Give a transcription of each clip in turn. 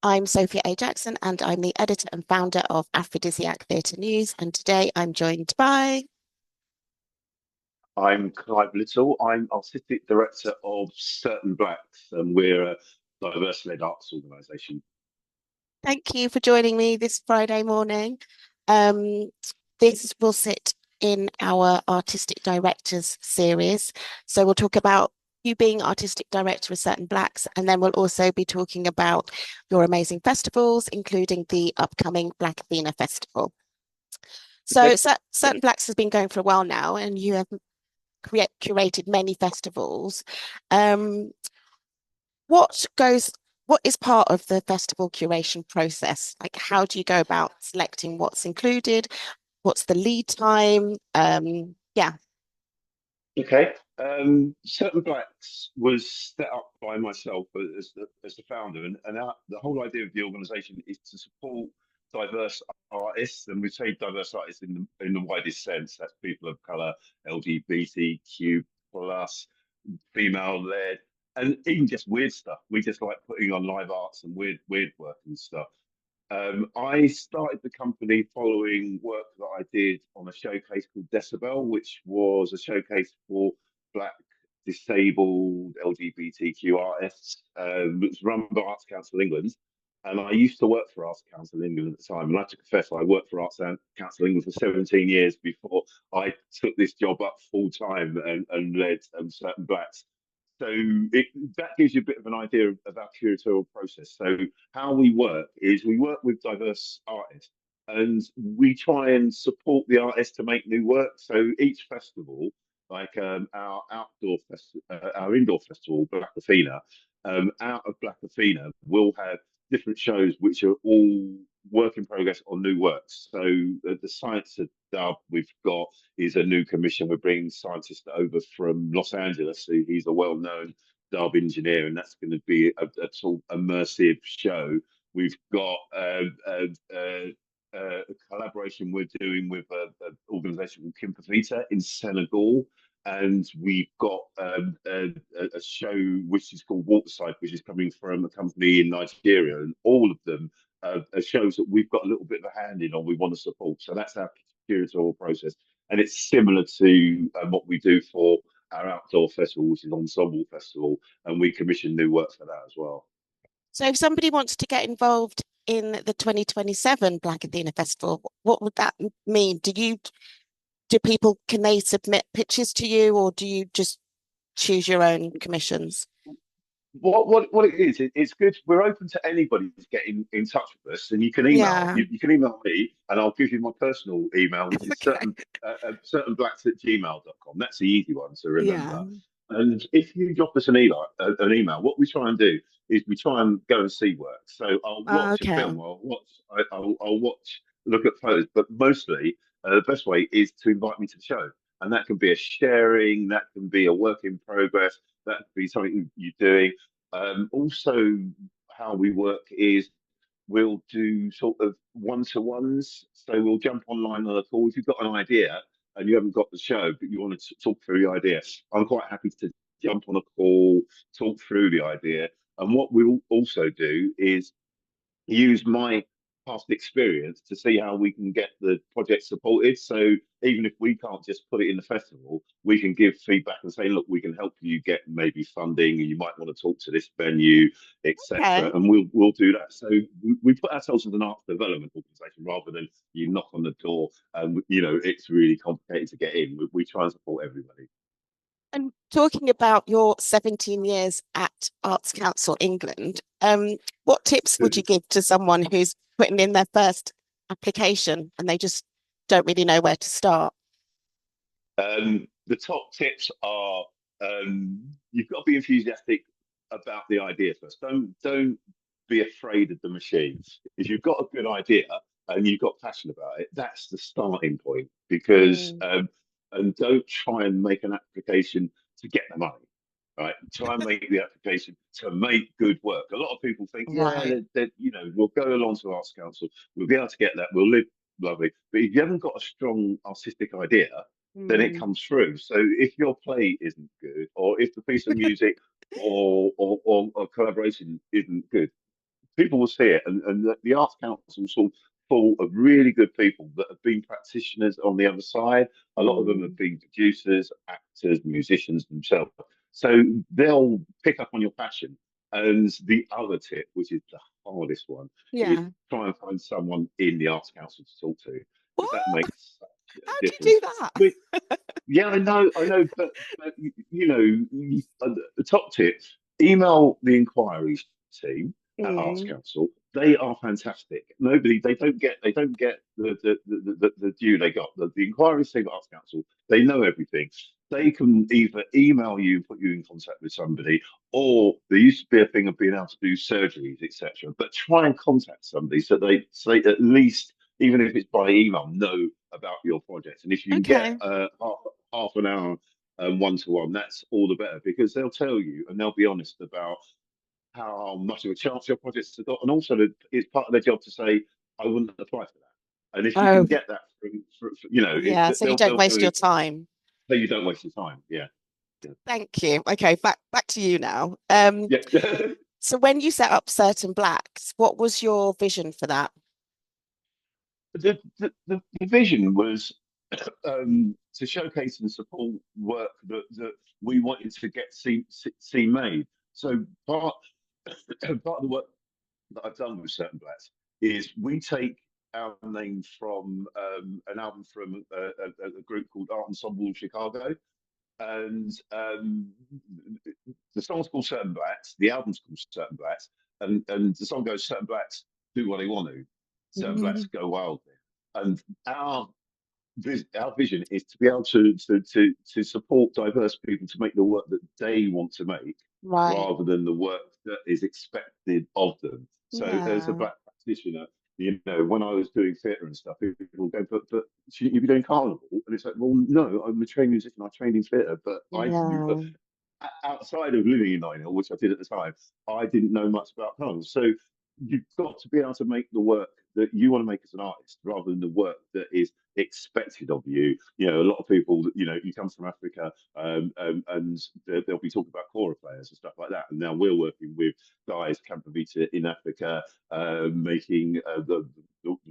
I'm Sophia A. Jackson, and I'm the editor and founder of Aphrodisiac Theatre News. And today I'm joined by. I'm Clive Lyttle. I'm artistic director of Certain Blacks, and we're a diverse-led arts organisation. Thank you for joining me this Friday morning. Um, this will sit in our Artistic Directors series. So we'll talk about you being artistic director of Certain Blacks, and then we'll also be talking about your amazing festivals, including the upcoming Black Athena Festival. So Okay. Certain Blacks has been going for a while now, and you have curated many festivals. Um, what goes, what is part of the festival curation process? Like, how do you go about selecting what's included? What's the lead time? Yeah. Okay. Certain Blacks was set up by myself as the founder, and the whole idea of the organisation is to support diverse artists, and we say diverse artists in the widest sense. That's people of colour, LGBTQ plus, female led, and even just weird stuff. We just like putting on live arts and weird work and stuff. I started the company following work that I did on a showcase called Decibel, which was a showcase for Black, disabled, LGBTQ artists. It was run by Arts Council England. And I used to work for Arts Council England at the time. And I have to confess, I worked for Arts Council England for 17 years before I took this job up full time and led Certain Blacks. So that gives you a bit of an idea of our curatorial process. So how we work is we work with diverse artists and we try and support the artists to make new work. So each festival, like our indoor festival, Black Athena, out of Black Athena, we'll have different shows which are all work in progress on new works. So the Science of Dub we've got is a new commission. We're bringing scientists over from Los Angeles. So he's a well-known dub engineer, and that's going to be a sort of immersive show. We've got a collaboration we're doing with an organisation called Kimpavita in Senegal. And we've got a show which is called Waterside, which is coming from a company in Nigeria. And all of them are shows that we've got a little bit of a hand in or we want to support. So that's our curatorial process. And it's similar to what we do for our outdoor festival, which is Ensemble Festival. And we commission new work for that as well. So if somebody wants to get involved in the 2027 Black Athena Festival, what would that mean? Do people, can they submit pitches to you, or do you just choose your own commissions? What it is, it's good. We're open to anybody to get in touch with us, and you can email. Yeah. You can email me, and I'll give you my personal email, which is Okay. certainblacks@gmail.com. That's the easy one to Yeah. remember. And if you drop us an email, what we try and do is we try and go and see work. So I'll watch a Okay. film, I'll watch, look at photos, but mostly the best way is to invite me to the show, and that can be a sharing, that can be a work in progress, that could be something you're doing. Also, how we work is we'll do sort of one-to-ones. So we'll jump online on a call. If you've got an idea and you haven't got the show, but you want to talk through the idea, I'm quite happy to jump on a call, talk through the idea. And what we'll also do is use my past experience to see how we can get the project supported. So even if we can't just put it in the festival, we can give feedback and say, look, we can help you get maybe funding, and you might want to talk to this venue, etc. Okay. And we'll do that. So we put ourselves as an arts development organisation rather than you knock on the door and it's really complicated to get in. We try and support everybody. And talking about your 17 years at Arts Council England, what tips would you give to someone who's putting in their first application and they just don't really know where to start? The top tips are you've got to be enthusiastic about the idea first. Don't be afraid of the machine. If you've got a good idea and you've got passion about it, that's the starting point. Because Mm. and don't try and make an application to get the money. Right, try and make the application to make good work. A lot of people think, yeah, Right. we'll go along to Arts Council, we'll be able to get that, we'll live lovely. But if you haven't got a strong artistic idea, then it Mm. comes through. So if your play isn't good, or if the piece of music or collaboration isn't good, people will see it, and the Arts Council sort of full of really good people that have been practitioners on the other side. A lot of them have Mm. been producers, actors, musicians themselves. So they'll pick up on your passion. And the other tip, which is the hardest one, is Yeah. try and find someone in the Arts Council to talk to, because that What? makes such How a do you do difference. that? We, yeah, I know, but the top tip: email the inquiries team at Arts Mm. Council. They are fantastic. They don't get the due they got. The inquiries team at Arts Council, they know everything. They can either email you, put you in contact with somebody, or there used to be a thing of being able to do surgeries, etc. But try and contact somebody so they at least, even if it's by email, know about your project. And if you can get Okay. half an hour one to one, that's all the better, because they'll tell you and they'll be honest about how much of a chance your project's got, and also it's part of their job to say, I wouldn't apply for that. And if you can Oh, get that yeah. So you don't they'll waste tell you your time. so you don't waste your time. Yeah, yeah, Thank you. Okay, back to you now. yeah. So when you set up Certain Blacks, what was your vision for that? The vision was to showcase and support work that we wanted to see made. So part of the work that I've done with Certain Blacks is we take our name from an album from a group called Art Ensemble of Chicago, and the song's called Certain Blacks, the album's called Certain Blacks, and the song goes, Certain Blacks do what they want to, Certain Blacks Mhm. go wild. And our vision is to be able to support diverse people to make the work that they want to make, Right. rather than the work that is expected of them. So as a Yeah. black practitioner, when I was doing theatre and stuff, people will go, but shouldn't you be doing carnival? And it's like, well, no, I'm a trained musician. I trained in theatre, but Yeah. outside of living in Nine Hill, which I did at the time, I didn't know much about carnival. So you've got to be able to make the work that you want to make as an artist, rather than the work that is expected of you. A lot of people, you come from Africa, and they'll be talking about kora players and stuff like that. And now we're working with guys, Campavita in Africa, making the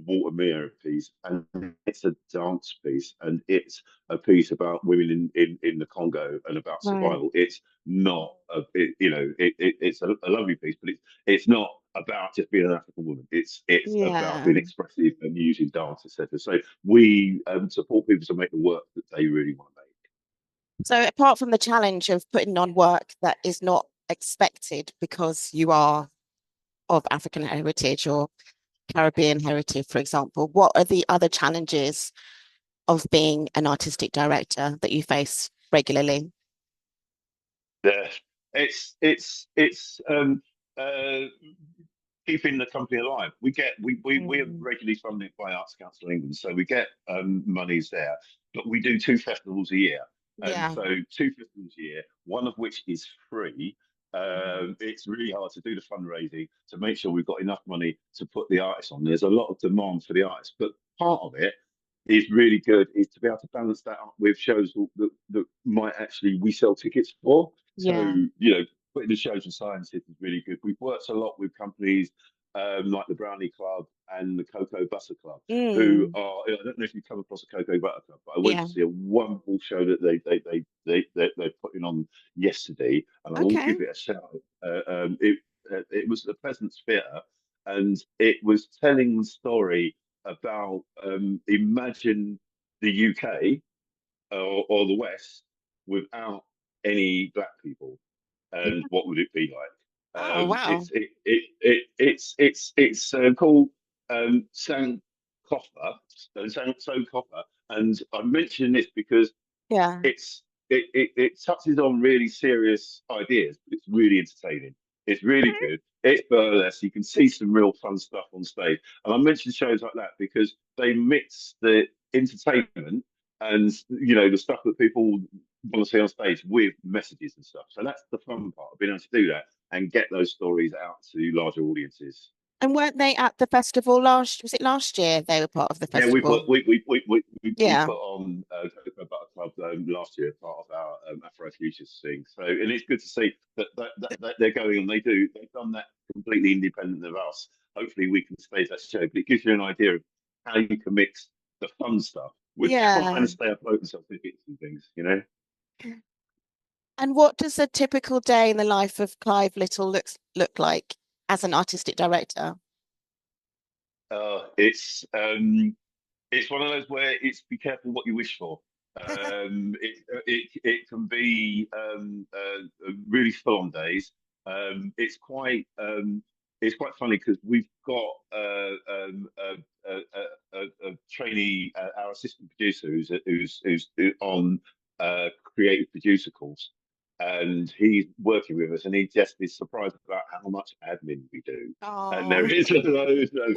Waltham Mela piece, and it's a dance piece, and it's a piece about women in the Congo and about Right. survival. It's not it's a lovely piece, but it's not about just being an African woman. It's about Yeah. being expressive and using dance, etc. So we support people to make the work that they really want to make. So apart from the challenge of putting on work that is not expected because you are of African heritage or Caribbean heritage, for example, what are the other challenges of being an artistic director that you face regularly? Yeah, it's uh, keeping the company alive. We're Mm. regularly funded by Arts Council England, so we get monies there. But we do two festivals a year, and Yeah. so two festivals a year, one of which is free. Mhm. It's really hard to do the fundraising to make sure we've got enough money to put the artists on. There's a lot of demand for the artists, but part of it is really good is to be able to balance that up with shows that might actually we sell tickets for. So, Yeah. putting the shows and sciences is really good. We've worked a lot with companies like the Brownie Club and the Cocoa Butter Club, who Mm. are, I don't know if you've come across the Cocoa Butter Club, but I went Yeah. to see a wonderful show that they're putting on yesterday, and I will Okay. give it a shout. It was the Pleasance Theatre, and it was telling the story about imagine the UK or the West without any black people, and what would it be like? Oh, wow. It's called Sang Coffer, Sang Coffer, and I mention this because Yeah. it touches on really serious ideas, but it's really entertaining. It's really good. It's burlesque. You can see some real fun stuff on stage. And I mention shows like that because they mix the entertainment and the stuff that people want to see on stage with messages and stuff. So that's the fun part of being able to do that and get those stories out to larger audiences. And weren't they at the festival was it last year they were part of the Yeah, we festival? put we Yeah. put on Cocoa Butter Club last year, part of our Afro Futures thing. So, and it's good to see that they're going, and they've done that completely independent of us. Hopefully, we can stage that show, but it gives you an idea of how you can mix the fun stuff with trying Yeah. to stay afloat and stuff with bits and things, you know. And what does a typical day in the life of Clive Lyttle look like as an artistic director? It's one of those where it's be careful what you wish for. It can be really full on days. It's quite funny because we've got a trainee, our assistant producer, who's on creative producer course, and he's working with us, and he just is surprised about how much admin we do. And there Oh, is loads of,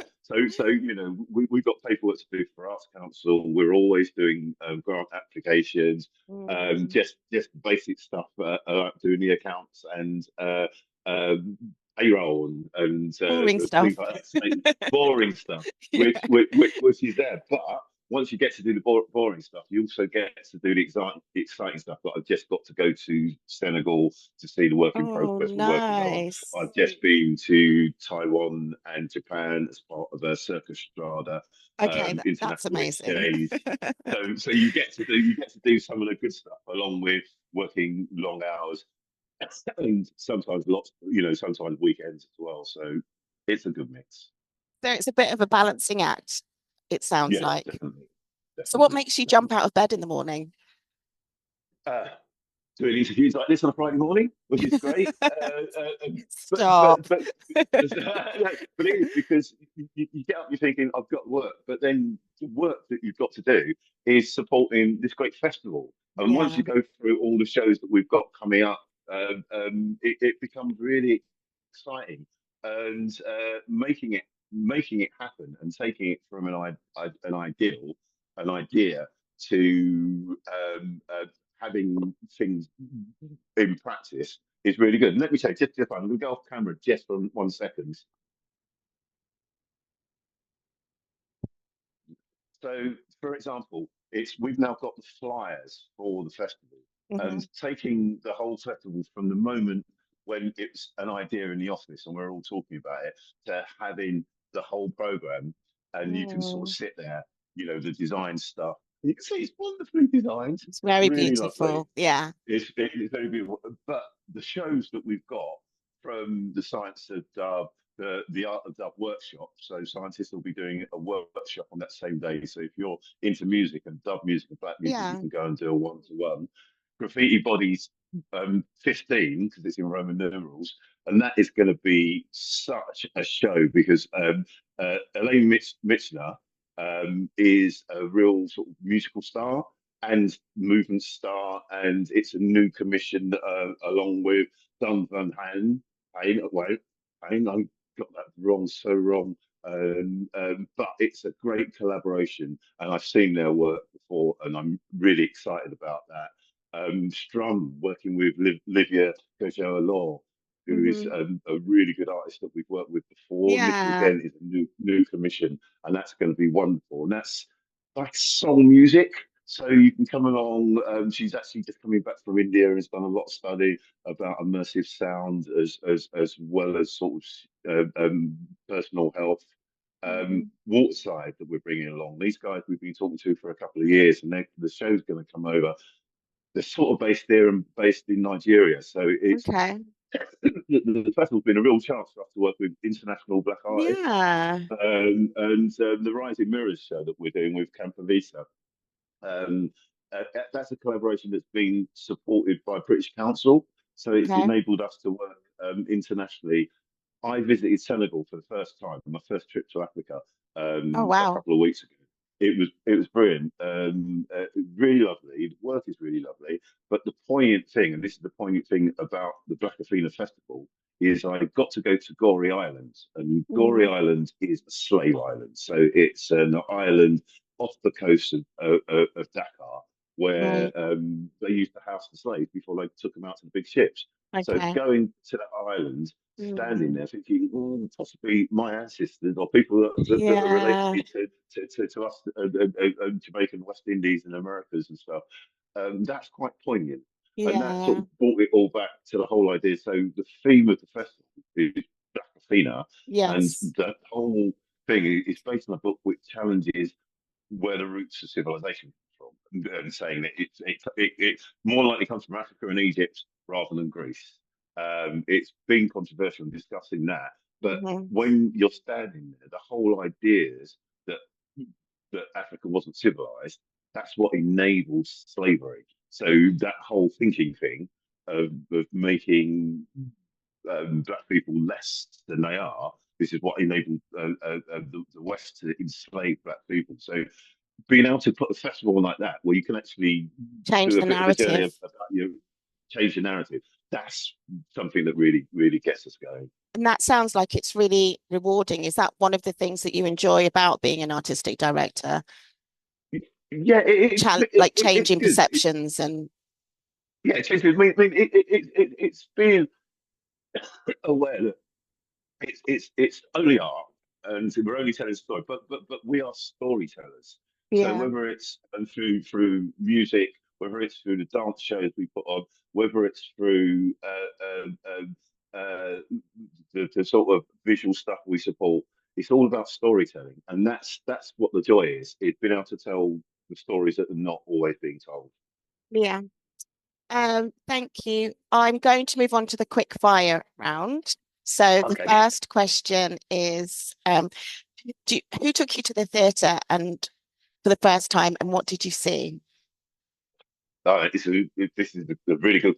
so you know, we've got paperwork to do for Arts Council. We're always doing grant applications, mm, just basic stuff like doing the accounts and um, payroll boring and stuff. things like that. So boring stuff, Yeah. which is there. But once you get to do the boring stuff, you also get to do the exciting stuff. Like I've just got to go to Senegal to see the work in Oh, progress we're working on. nice. I've just been to Taiwan and Japan as part of a circus strada Okay, that's international amazing. exchange. So you get to do some of the good stuff along with working long hours and sometimes lots, sometimes weekends as well. So it's a good mix. So it's a bit of a balancing act, it sounds Yeah, like. definitely, So what definitely, makes you jump definitely. out of bed in the morning? Uh, Doing interviews like this on a Friday morning, which is great. But Stop. but it is because you get up, you're thinking, I've got work, but then the work that you've got to do is supporting this great festival. And once Yeah. you go through all the shows that we've got coming up, it becomes really exciting and making it happen and taking it from an idea to having things in practice is really good. And let me say, just I'm going to go off camera just for 1 second. So, for example, it's we've now got the flyers for the festival, Hmm. and taking the whole festival from the moment when it's an idea in the office and we're all talking about it to having the whole program, and you can sort of Mm, sit there, the design stuff. You can see it's wonderfully designed, it's very really lovely. beautiful. Yeah. It's very beautiful. But the shows that we've got from the Science of Dub, the Art of Dub workshop, so scientists will be doing a workshop on that same day. So if you're into music and dub music and black music, you Yeah. can go and do a one-to-one. Graffiti Bodies 15, because it's in Roman numerals, and that is going to be such a show because Elaine Michner is a real sort of musical star and movement star, and it's a new commission along with Dun Van Hain, wait, Hain, I got that wrong, so wrong. But it's a great collaboration, and I've seen their work before, and I'm really excited about that. Strum working with Livia Gojua Law, who is Hmm. a really good artist that we've worked with before. And this is Yeah. again is a new commission, and that's going to be wonderful. And that's like song music. So you can come along. She's actually just coming back from India and has done a lot of study about immersive sound as well as sort of personal health. Hmm. Waterside that we're bringing along. These guys we've been talking to for a couple of years, and the show's going to come over. They're sort of based there and based in Nigeria, so it's Okay. the festival's been a real chance for us to work with international black artists. Yeah. And the Rising Mirrors show that we're doing with Campa Vista, um, that's a collaboration that's been supported by British Council. So it's Okay. enabled us to work internationally. I visited Senegal for the first time, my first trip to Africa, Oh, a wow. couple of weeks ago. It was brilliant, really lovely. The work is really lovely, but the poignant thing, and this is the poignant thing about the Black Athena Festival, is I got to go to Goree Island, and Goree Mm, Island is a slave island. So it's an island off the coast of Dakar, where right. they used to house the slaves before they took them out to the big ships. So Okay. going to that island, standing Mm, there thinking, possibly my ancestors or people that are yeah. related to us, Jamaican, West Indies, and Americas and stuff. That's quite poignant. And that sort Yeah. of brought it all back to the whole idea. So the theme of the festival is Black Athena, and Yes. the whole thing is based on a book which challenges where the roots of civilization come from, and saying that it more likely comes from Africa and Egypt rather than Greece. It's been controversial in discussing that, but Hmm. when you're standing there, the whole idea is that Africa wasn't civilized. That's what enabled slavery. So that whole thinking thing of making black people less than they are. This is what enabled the West to enslave black people. So being able to put a festival like that, where you can actually Change do a the bit of a journey narrative. about your change the narrative, that's something that really, really gets us going. And that sounds like it's really rewarding. Is that one of the things that you enjoy about being an artistic director? Yeah, Like it's changing good. perceptions and Yeah, it's being aware that it's only art, and we're only telling a story. But we are storytellers. So yeah, whether it's through music, whether it's through the dance shows we put on, whether it's through the sort of visual stuff we support, it's all about storytelling, and that's what the joy is. It's being able to tell the stories that are not always being told. yeah. Thank you. I'm going to move on to the quick fire round. So the Okay. first question is, who took you to the theatre and for the first time, and what did you see? This is a really good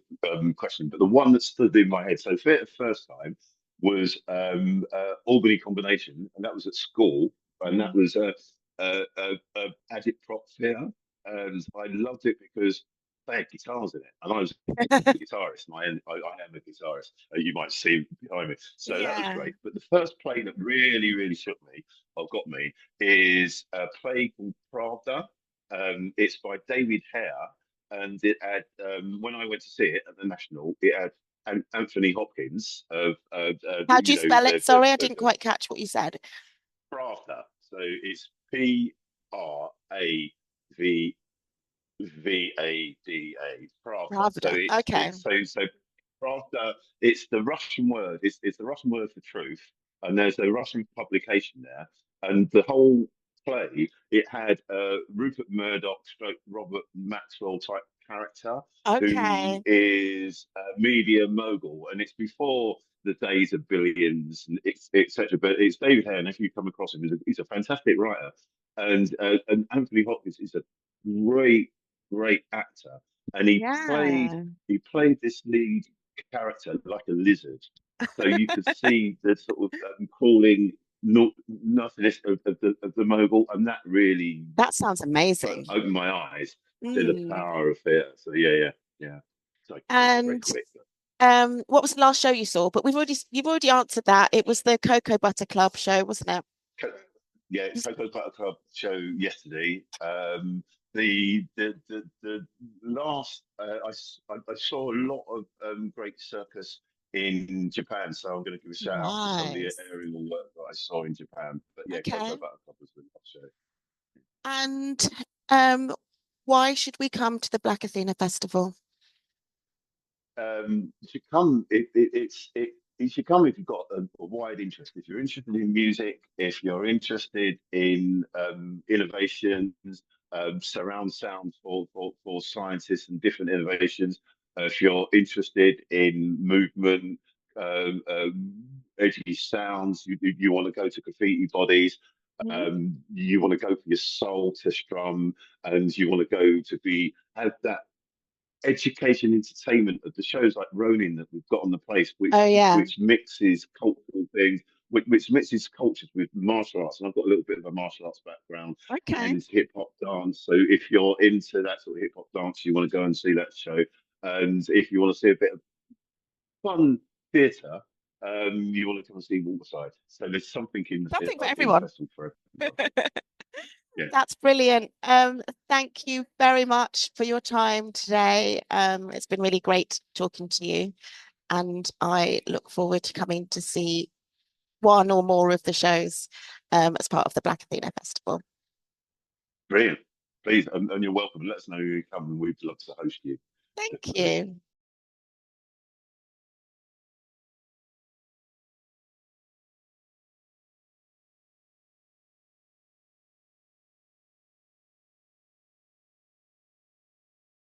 question, but the one that stood in my head, so theatre first time was Albany Combination, and that was at school, and that Mhm. was a agitprop theatre, and I loved it because they had guitars in it, and I was a guitarist, and I am a guitarist. You might see behind me, so that was Yeah. great. But the first play that really, really shook me, or got me, is a play called Pravda. It's by David Hare, and it had when I went to see it at the National, it had Anthony Hopkins of How do you spell it? Sorry, I didn't quite catch what you said. Pravda. So it's Pravda. Pravda. So Pravda. Okay. so Pravda. It's the Russian word. It's the Russian word for truth, and there's a Russian publication there, and the whole play it had Rupert Murdoch, stroke Robert Maxwell type character who Okay. is a media mogul, and it's before the days of billions and etc. But it's David Hare, and if you come across him, he's a fantastic writer, and Anthony Hopkins is a great great actor, and Yeah. he played this lead character like a lizard, so you could see the sort of crawling nothingness of the mogul, and that really That sounds amazing. opened my eyes to the Mm. power of theatre. So yeah. So it's very And quick. what was the last show you saw? But you've already answered that. It was the Cocoa Butter Club show, wasn't it? Yeah, Cocoa Butter Club show yesterday. The last I saw a lot of great circus in Japan, so I'm going to give a shout out to some of the Nice. aerial work that I saw in Japan. But yeah, Cocoa Okay. Butter Club was the last show. And um, why should we come to the Black Athena Festival? You should come. You should come if you've got a wide interest. If you're interested in music, if you're interested in innovations, surround sound for scientists and different innovations. If you're interested in movement, edgy sounds, you want to go to graffiti bodies. Mhm. You want to go for your soul to strum, and you want to go to be have that education entertainment of the shows like Ronin that we've got on the place, Oh yeah. which mixes cultural things, which mixes cultures with martial arts. And I've got a little bit of a martial arts background Okay. and hip hop dance. So if you're into that sort of hip hop dance, you want to go and see that show. And if you want to see a bit of fun theatre, you want to come and see Waterside. So there's something in Something for in the everyone. festival for everyone. Yeah, That's brilliant. Thank you very much for your time today. It's been really great talking to you, and I look forward to coming to see one or more of the shows as part of the Black Athena Festival. brilliant. Please, and you're welcome. Let us know who you come, and we'd love to host you. Thank Definitely. you.